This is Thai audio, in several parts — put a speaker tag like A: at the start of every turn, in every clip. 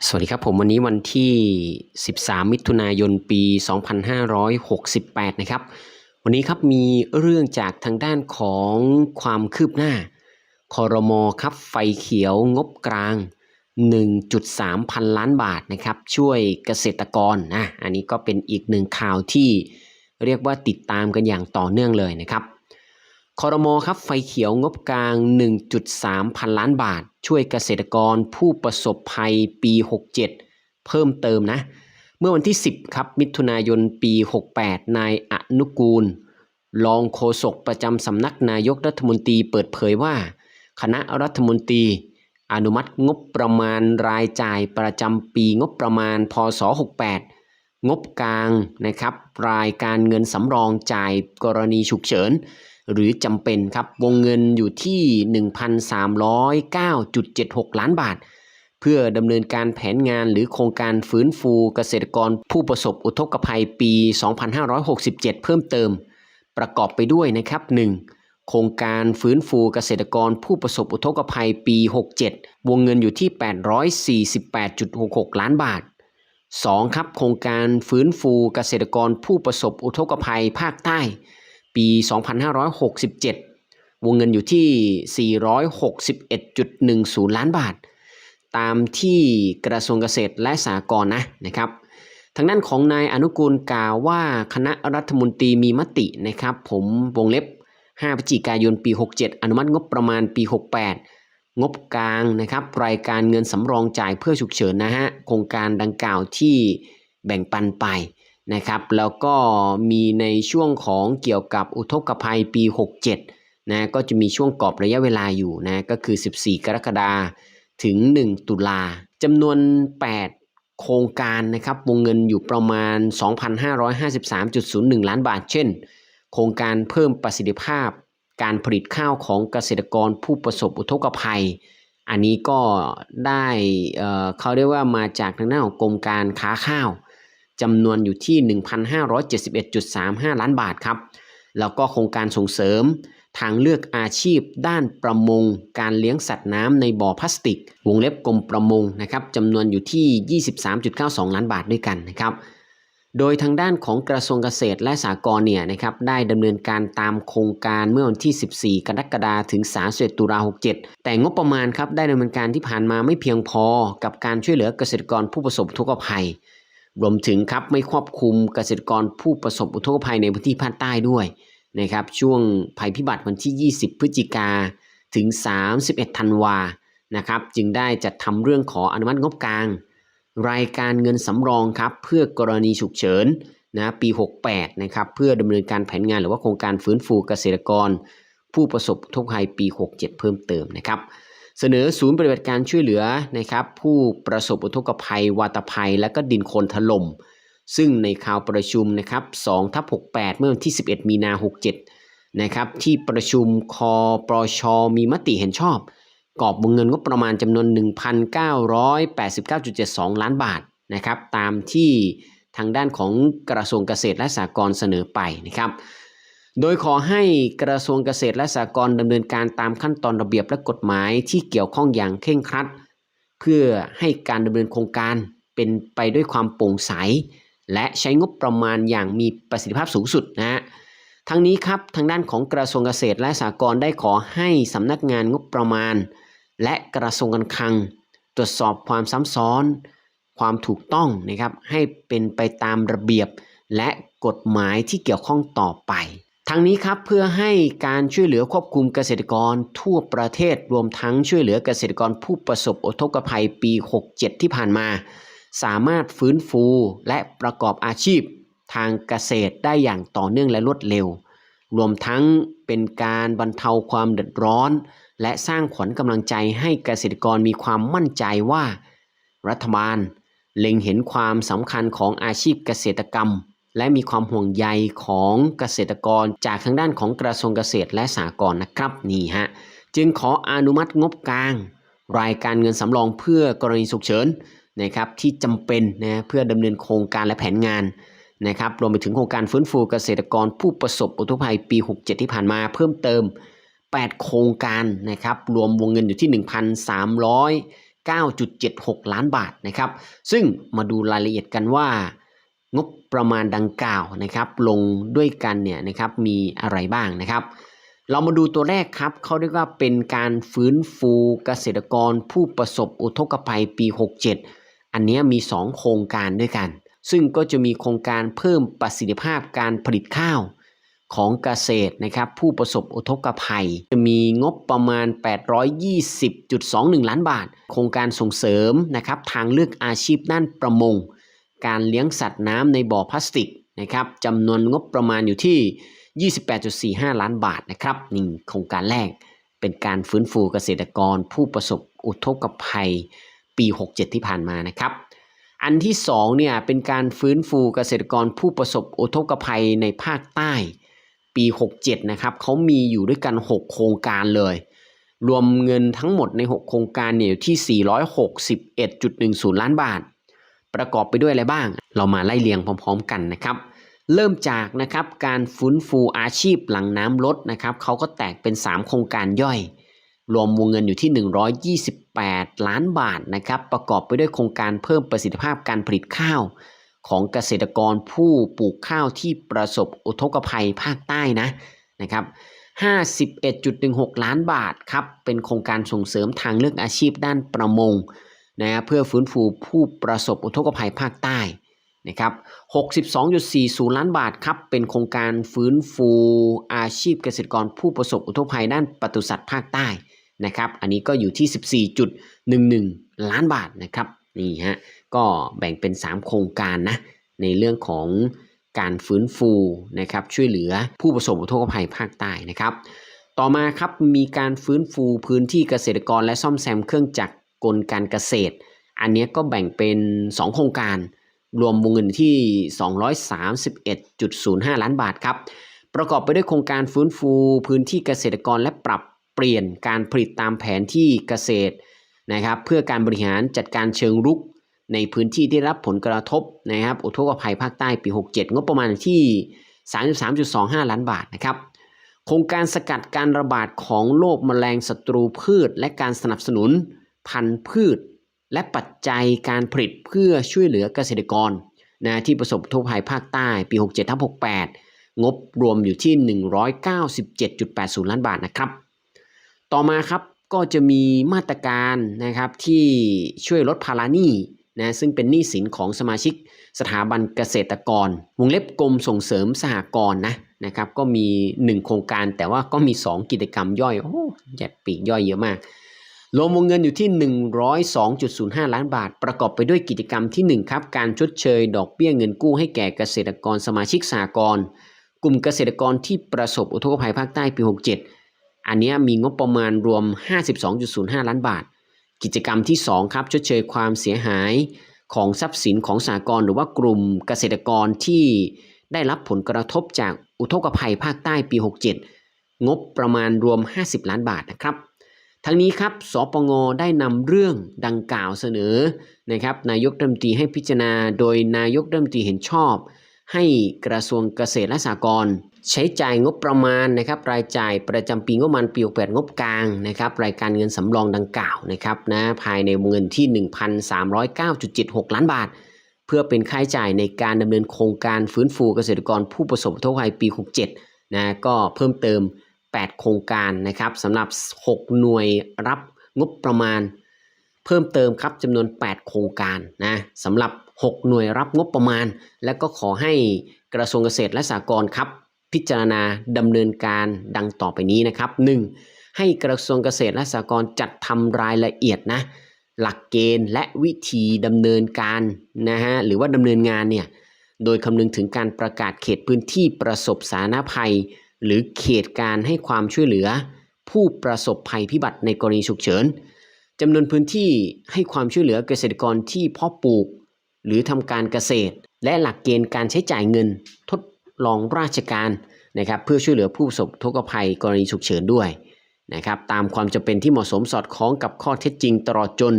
A: สวัสดีครับผมวันนี้วันที่13มิถุนายนปี2568นะครับวันนี้ครับมีเรื่องจากทางด้านของความคืบหน้าครม.ครับไฟเขียวงบกลาง 1.3 พันล้านบาทนะครับช่วยเกษตรกรนะอันนี้ก็เป็นอีกหนึ่งข่าวที่เรียกว่าติดตามกันอย่างต่อเนื่องเลยนะครับครม.ครับไฟเขียวงบกลาง 1.3 พันล้านบาทช่วยเกษตรกรผู้ประสบภัยปี67เพิ่มเติมนะเมื่อวันที่10ครับมิถุนายนปี68นายอนุกูลรองโฆษกประจำสำนักนายกรัฐมนตรีเปิดเผยว่าคณะรัฐมนตรีอนุมัติงบประมาณรายจ่ายประจำปีงบประมาณพศ68งบกลางนะครับรายการเงินสำรองจ่ายกรณีฉุกเฉินหรือจำเป็นครับวงเงินอยู่ที่ 1,309.76 ล้านบาทเพื่อดำเนินการแผนงานหรือโครงการฟื้นฟูเกษตรกรผู้ประสบอุทกภัยปี 2567 เพิ่มเติมประกอบไปด้วยนะครับ 1. โครงการฟื้นฟูเกษตรกรผู้ประสบอุทกภัยปี67วงเงินอยู่ที่ 848.66 ล้านบาท 2. ครับโครงการฟื้นฟูเกษตรกรผู้ประสบอุทกภัยภาคใต้ปี 2567วงเงินอยู่ที่ 461.10 ล้านบาทตามที่กระทรวงเกษตรและสหกรณ์นะครับทางด้านของนายอนุกูลกล่าวว่าคณะรัฐมนตรีมีมตินะครับผมวงเล็บ5พฤศจิกายนปี67อนุมัติงบประมาณปี68งบกลางนะครับรายการเงินสำรองจ่ายเพื่อฉุกเฉินนะฮะโครงการดังกล่าวที่แบ่งปันไปนะครับแล้วก็มีในช่วงของเกี่ยวกับอุทกภัยปี67นะก็จะมีช่วงกรอบระยะเวลาอยู่นะก็คือ14กรกฎาคมถึง1ตุลาจำนวน8โครงการนะครับวงเงินอยู่ประมาณ 2,553.01 ล้านบาทเช่นโครงการเพิ่มประสิทธิภาพการผลิตข้าวของเกษตรกรผู้ประสบอุทกภัยอันนี้ก็ได้เขาเรียกว่ามาจากทางด้านของกรมการค้าข้าวจำนวนอยู่ที่ 1,571.35 ล้านบาทครับแล้วก็โครงการส่งเสริมทางเลือกอาชีพด้านประมงการเลี้ยงสัตว์น้ำในบ่อพลาสติกวงเล็บกรมประมงนะครับจำนวนอยู่ที่ 23.92 ล้านบาทด้วยกันนะครับโดยทางด้านของกระทรวงเกษตรและสหกรณ์เนี่ยนะครับได้ดำเนินการตามโครงการเมื่อวันที่14กรกฎาคมถึง31ตุลาคม67แต่งบประมาณครับได้ดำเนินการที่ผ่านมาไม่เพียงพอกับการช่วยเหลือเกษตรกรผู้ประสบอุทกภัยรวมถึงครับไม่ครอบคลุมเกษตรกรผู้ประสบอุทกภัยในพื้นที่ภาคใต้ด้วยนะครับช่วงภัยพิบัติวันที่20พฤศจิกาถึง31ธันวานะครับจึงได้จัดทำเรื่องขออนุมัติงบกลางรายการเงินสำรองครับเพื่อกรณีฉุกเฉินนะปี68นะครับเพื่อดำเนินการแผนงานหรือว่าโครงการฟื้นฟูเกษตรกรผู้ประสบอุทกภัยปี67เพิ่มเติมนะครับเสนอศูนย์ปฏิบัติการช่วยเหลือนะครับผู้ประสบอุทกภัยวาตภัยและก็ดินโคลนถล่มซึ่งในข่าวประชุมนะครับ2/68เมื่อวันที่11มีนา67นะครับที่ประชุมคปชมีมติเห็นชอบกรอบวงเงินงบประมาณจำนวน 1,989.72 ล้านบาทนะครับตามที่ทางด้านของกระทรวงเกษตรและสหกรณ์เสนอไปนะครับโดยขอให้กระทรวงเกษตรและสหกรณ์ดำเนินการตามขั้นตอนระเบียบและกฎหมายที่เกี่ยวข้องอย่างเคร่งครัดเพื่อให้การดำเนินโครงการเป็นไปด้วยความโปร่งใสและใช้งบประมาณอย่างมีประสิทธิภาพสูงสุดนะทั้งนี้ครับทางด้านของกระทรวงเกษตรและสหกรณ์ได้ขอให้สำนักงานงบประมาณและกระทรวงการคลังตรวจสอบความซ้ำซ้อนความถูกต้องนะครับให้เป็นไปตามระเบียบและกฎหมายที่เกี่ยวข้องต่อไปทั้งนี้ครับเพื่อให้การช่วยเหลือควบคุมเกษตรกรทั่วประเทศรวมทั้งช่วยเหลือเกษตรกรผู้ประสบอุทกภัยปี67ที่ผ่านมาสามารถฟื้นฟูและประกอบอาชีพทางเกษตรได้อย่างต่อเนื่องและรวดเร็วรวมทั้งเป็นการบรรเทาความเดือดร้อนและสร้างขวัญกำลังใจให้เกษตรกรมีความมั่นใจว่ารัฐบาลเล็งเห็นความสำคัญของอาชีพเกษตรกรรมและมีความห่วงใยของเกษตรกรจากทางด้านของกระทรวงเกษตรและสหกรณ์นะครับนี่ฮะจึงขออนุมัติงบกลางรายการเงินสำรองเพื่อกรณีฉุกเฉินนะครับที่จำเป็นนะเพื่อดำเนินโครงการและแผนงานนะครับรวมไปถึงโครงการฟื้นฟูเกษตรกรผู้ประสบอุทกภัยปี67ที่ผ่านมาเพิ่มเติม8โครงการนะครับรวมวงเงินอยู่ที่ 9.76 ล้านบาทนะครับซึ่งมาดูรายละเอียดกันว่างบประมาณดังกล่าวนะครับลงด้วยกันเนี่ยนะครับมีอะไรบ้างนะครับเรามาดูตัวแรกครับเขาเรียกว่าเป็นการฟื้นฟูเกษตรกรผู้ประสบอุทกภัยปี 67อันนี้มี2โครงการด้วยกันซึ่งก็จะมีโครงการเพิ่มประสิทธิภาพการผลิตข้าวของเกษตรนะครับผู้ประสบอุทกภัยจะมีงบประมาณ 820.21 ล้านบาทโครงการส่งเสริมนะครับทางเลือกอาชีพด้านประมงการเลี้ยงสัตว์น้ำในบ่อพลาสติกนะครับจำนวนงบประมาณอยู่ที่ 28.45 ล้านบาทนะครับนี่โครงการแรกเป็นการฟื้นฟูเกษตรกรผู้ประสบอุทกภัยปี 67 ที่ผ่านมานะครับอันที่2เนี่ยเป็นการฟื้นฟูเกษตรกรผู้ประสบอุทกภัยในภาคใต้ปี 67นะครับเขามีอยู่ด้วยกัน6โครงการเลยรวมเงินทั้งหมดใน6โครงการเนี่ยอยู่ที่ 461.10 ล้านบาทประกอบไปด้วยอะไรบ้างเรามาไล่เรียงพร้อมๆกันนะครับเริ่มจากนะครับการฟื้นฟูอาชีพหลังน้ำลดนะครับเขาก็แตกเป็น3โครงการย่อยรวมวงเงินอยู่ที่128ล้านบาทนะครับประกอบไปด้วยโครงการเพิ่มประสิทธิภาพการผลิตข้าวของเกษตรกรผู้ปลูกข้าวที่ประสบอุทกภัยภาคใต้นะครับ51.16 ล้านบาทครับเป็นโครงการส่งเสริมทางเลือกอาชีพด้านประมงนะเพื่อฟื้นฟูผู้ประสบอุทกภัยภาคใต้นะครับ 62.40 ล้านบาทครับเป็นโครงการฟื้นฟูอาชีพเกษตรกรผู้ประสบอุทกภัยด้านปศุสัตว์ภาคใต้นะครับอันนี้ก็อยู่ที่ 14.11 ล้านบาทนะครับนี่ฮะก็แบ่งเป็น3โครงการนะในเรื่องของการฟื้นฟูนะครับช่วยเหลือผู้ประสบอุทกภัยภาคใต้นะครับต่อมาครับมีการฟื้นฟูพื้นที่เกษตรกรและซ่อมแซมเครื่องจักรกลการเกษตรอันนี้ก็แบ่งเป็น2โครงการรวมวงเงินที่ 231.05 ล้านบาทครับประกอบไปด้วยโครงการฟื้นฟูพื้นที่เกษตรกรและปรับเปลี่ยนการผลิตตามแผนที่เกษตรนะครับเพื่อการบริหารจัดการเชิงรุกในพื้นที่ที่รับผลกระทบนะครับอุทกภัยภาคใต้ปี 67งบประมาณที่ 33.25 ล้านบาทนะครับโครงการสกัดการระบาดของโรคแมลงศัตรูพืชและการสนับสนุนพันธุ์พืชและปัจจัยการผลิตเพื่อช่วยเหลือเกษตรกรนะที่ประสบอุทกภัยภาคใต้ปี 67/68 งบรวมอยู่ที่ 197.80 ล้านบาทนะครับต่อมาครับก็จะมีมาตรการนะครับที่ช่วยลดภาระหนี้นะซึ่งเป็นหนี้สินของสมาชิกสถาบันเกษตรกรวงเล็บกรมส่งเสริมสหกรณ์นะครับก็มี1โครงการแต่ว่าก็มี2กิจกรรมย่อยแยกปีกย่อยเยอะมากรวมวงเงินอยู่ที่ 102.05 ล้านบาทประกอบไปด้วยกิจกรรมที่1ครับการชดเชยดอกเบี้ยเงินกู้ให้แก่เกษตรกรสมาชิกสหกรณ์กลุ่มเกษตรกรที่ประสบอุทกภัยภาคใต้ปี 67อันนี้มีงบประมาณรวม 52.05 ล้านบาทกิจกรรมที่2ครับชดเชยความเสียหายของทรัพย์สินของสหกรณ์หรือว่ากลุ่มเกษตรกรที่ได้รับผลกระทบจากอุทกภัยภาคใต้ปี 67งบประมาณรวม50ล้านบาทนะครับทั้งนี้ครับสปง.ได้นำเรื่องดังกล่าวเสนอนะครับนายกรัฐมนตรีให้พิจารณาโดยนายกรัฐมนตรีเห็นชอบให้กระทรวงเกษตรและสหกรณ์ใช้จ่ายงบประมาณนะครับรายจ่ายประจำปีงบประมาณปี 68งบกลางนะครับรายการเงินสำรองดังกล่าวนะครับภายในวงเงินที่ 1,309.76 ล้านบาทเพื่อเป็นค่าใช้จ่ายในการดำเนินโครงการฟื้นฟูเกษตรกรผู้ประสบอุทกภัยปี 67ก็เพิ่มเติม8โครงการนะครับสำหรับ6หน่วยรับงบประมาณเพิ่มเติมครับจำนวน8โครงการสำหรับ6หน่วยรับงบประมาณและก็ขอให้กระทรวงเกษตรและสหกรณ์ครับพิจารณาดำเนินการดังต่อไปนี้นะครับ 1. ให้กระทรวงเกษตรและสหกรณ์จัดทำรายละเอียดหลักเกณฑ์และวิธีดำเนินการหรือว่าดำเนินงานเนี่ยโดยคำนึงถึงการประกาศเขตพื้นที่ประสบสาธารณภัยหรือเขตการให้ความช่วยเหลือผู้ประสบภัยพิบัติในกรณีฉุกเฉินจำนวนพื้นที่ให้ความช่วยเหลือเกษตรกรที่เพาะปลูกหรือทำการเกษตรและหลักเกณฑ์การใช้จ่ายเงินทดลองราชการนะครับเพื่อช่วยเหลือผู้ประสบอุทกภัยกรณีฉุกเฉินด้วยนะครับตามความจำเป็นที่เหมาะสมสอดคล้องกับข้อเท็จจริงตลอดจน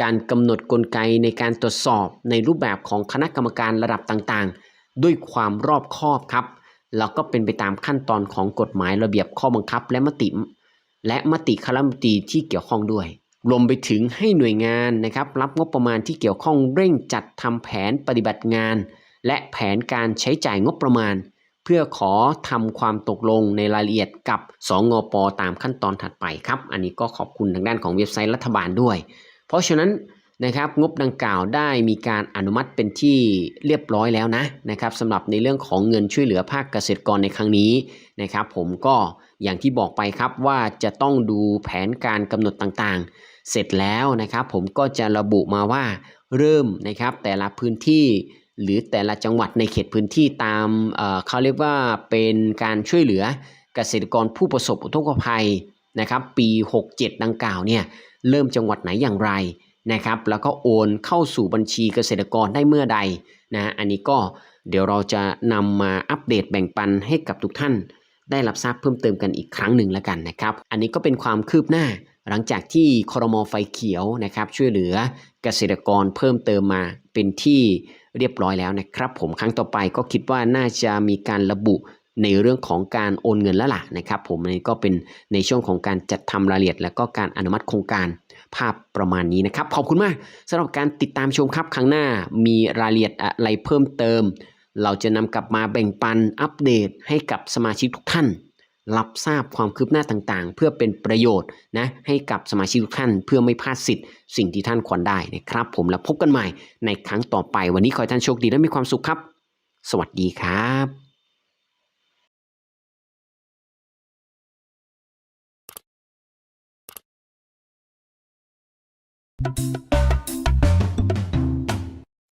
A: การกำหนดกลไกในการตรวจสอบในรูปแบบของคณะกรรมการระดับต่างๆด้วยความรอบคอบครับแล้วก็เป็นไปตามขั้นตอนของกฎหมายระเบียบข้อบังคับและมติคณะรัฐมนตรีที่เกี่ยวข้องด้วย รวมไปถึงให้หน่วยงานนะครับรับงบประมาณที่เกี่ยวข้องเร่งจัดทำแผนปฏิบัติงานและแผนการใช้จ่ายงบประมาณเพื่อขอทำความตกลงในรายละเอียดกับสงป.ตามขั้นตอนถัดไปครับอันนี้ก็ขอบคุณทางด้านของเว็บไซต์รัฐบาลด้วยเพราะฉะนั้นนะครับงบดังกล่าวได้มีการอนุมัติเป็นที่เรียบร้อยแล้วนะครับสำหรับในเรื่องของเงินช่วยเหลือภาคเกษตรกรในครั้งนี้นะครับผมก็อย่างที่บอกไปครับว่าจะต้องดูแผนการกำหนดต่างๆเสร็จแล้วนะครับผมก็จะระบุมาว่าเริ่มนะครับแต่ละพื้นที่หรือแต่ละจังหวัดในเขตพื้นที่ตามเขาเรียกว่าเป็นการช่วยเหลือเกษตรกรผู้ประสบอุทกภัยนะครับปี67ดังกล่าวเนี่ยเริ่มจังหวัดไหนอย่างไรนะครับแล้วก็โอนเข้าสู่บัญชีเกษตรกรได้เมื่อใดนะอันนี้ก็เดี๋ยวเราจะนำมาอัปเดตแบ่งปันให้กับทุกท่านได้รับทราบเพิ่มเติมกันอีกครั้งหนึ่งแล้วกันนะครับอันนี้ก็เป็นความคืบหน้าหลังจากที่ครม.ไฟเขียวนะครับช่วยเหลือเกษตรกรเพิ่มเติมมาเป็นที่เรียบร้อยแล้วนะครับผมครั้งต่อไปก็คิดว่าน่าจะมีการระบุในเรื่องของการโอนเงินแล้วล่ะนะครับผมอันนี้ก็เป็นในช่วงของการจัดทำรายละเอียดและก็การอนุมัติโครงการภาพประมาณนี้นะครับขอบคุณมากสำหรับการติดตามชมครับครั้งหน้ามีรายละเอียดอะไรเพิ่มเติมเราจะนำกลับมาแบ่งปันอัปเดตให้กับสมาชิกทุกท่านรับทราบความคืบหน้าต่างๆเพื่อเป็นประโยชน์นะให้กับสมาชิกทุกท่านเพื่อไม่พลาดสิทธิ์สิ่งที่ท่านควรได้นะครับผมแล้วพบกันใหม่ในครั้งต่อไปวันนี้ขอให้ท่านโชคดีและมีความสุขครับสวัสดีครับ